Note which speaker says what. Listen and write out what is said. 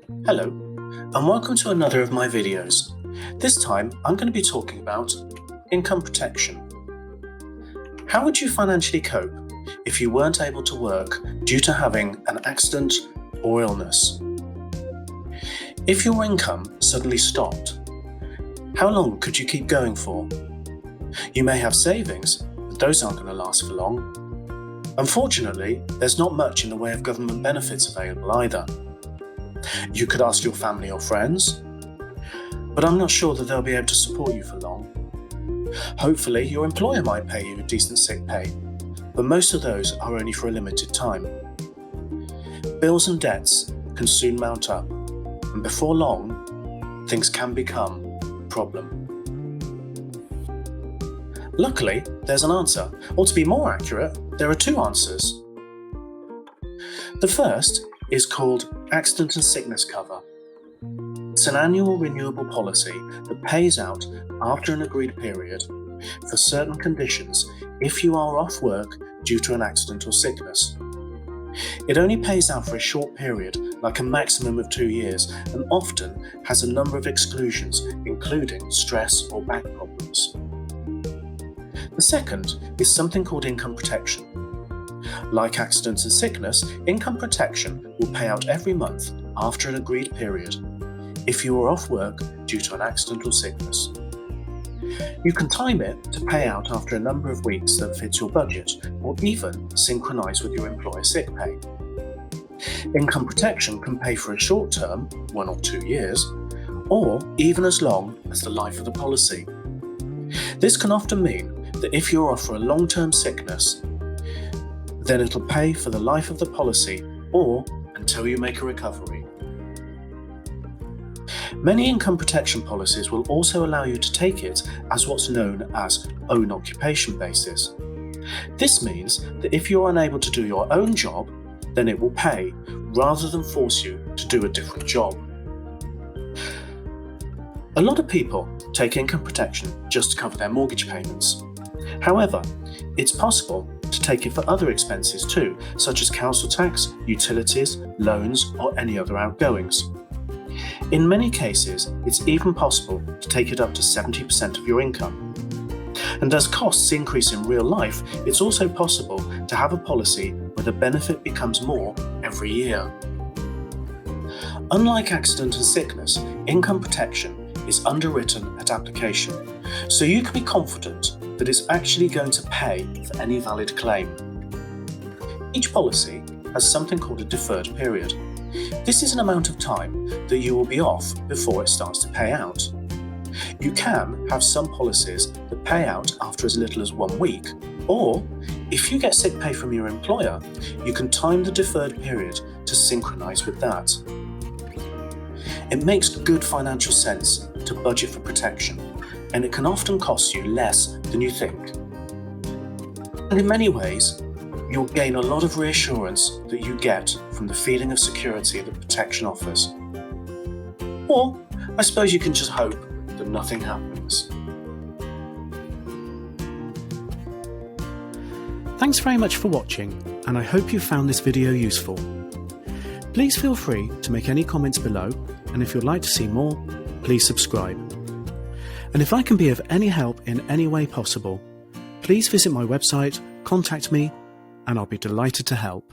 Speaker 1: Hello, and welcome to another of my videos. This time I'm going to be talking about income protection. How would you financially cope if you weren't able to work due to having an accident or illness? If your income suddenly stopped, how long could you keep going for? You may have savings, but those aren't going to last for long. Unfortunately, there's not much in the way of government benefits available either. You could ask your family or friends, but I'm not sure that they'll be able to support you for long. Hopefully, your employer might pay you a decent sick pay, but most of those are only for a limited time. Bills and debts can soon mount up, and before long, things can become a problem. Luckily, there's an answer, or to be more accurate, there are two answers. The first is called accident and sickness cover. It's an annual renewable policy that pays out after an agreed period for certain conditions if you are off work due to an accident or sickness. It only pays out for a short period, like a maximum of 2 years, and often has a number of exclusions, including stress or back problems. The second is something called income protection. Like accidents and sickness, income protection will pay out every month after an agreed period if you are off work due to an accident or sickness. You can time it to pay out after a number of weeks that fits your budget, or even synchronise with your employer's sick pay. Income protection can pay for a short term, 1 or 2 years, or even as long as the life of the policy. This can often mean that if you're off for a long-term sickness, then it'll pay for the life of the policy or until you make a recovery. Many income protection policies will also allow you to take it as what's known as own occupation basis. This means that if you're unable to do your own job, then it will pay rather than force you to do a different job. A lot of people take income protection just to cover their mortgage payments. However, it's possible to take it for other expenses too, such as council tax, utilities, loans, or any other outgoings. In many cases, it's even possible to take it up to 70% of your income. And as costs increase in real life, it's also possible to have a policy where the benefit becomes more every year. Unlike accident and sickness, income protection is underwritten at application, so you can be confident that it's actually going to pay for any valid claim. Each policy has something called a deferred period. This is an amount of time that you will be off before it starts to pay out. You can have some policies that pay out after as little as 1 week, or if you get sick pay from your employer, you can time the deferred period to synchronise with that. It makes good financial sense to budget for protection, and it can often cost you less than you think. And in many ways, you'll gain a lot of reassurance that you get from the feeling of security that protection offers. Or, I suppose you can just hope that nothing happens.
Speaker 2: Thanks very much for watching, and I hope you found this video useful. Please feel free to make any comments below, and if you'd like to see more, please subscribe. And if I can be of any help in any way possible, please visit my website, contact me, and I'll be delighted to help.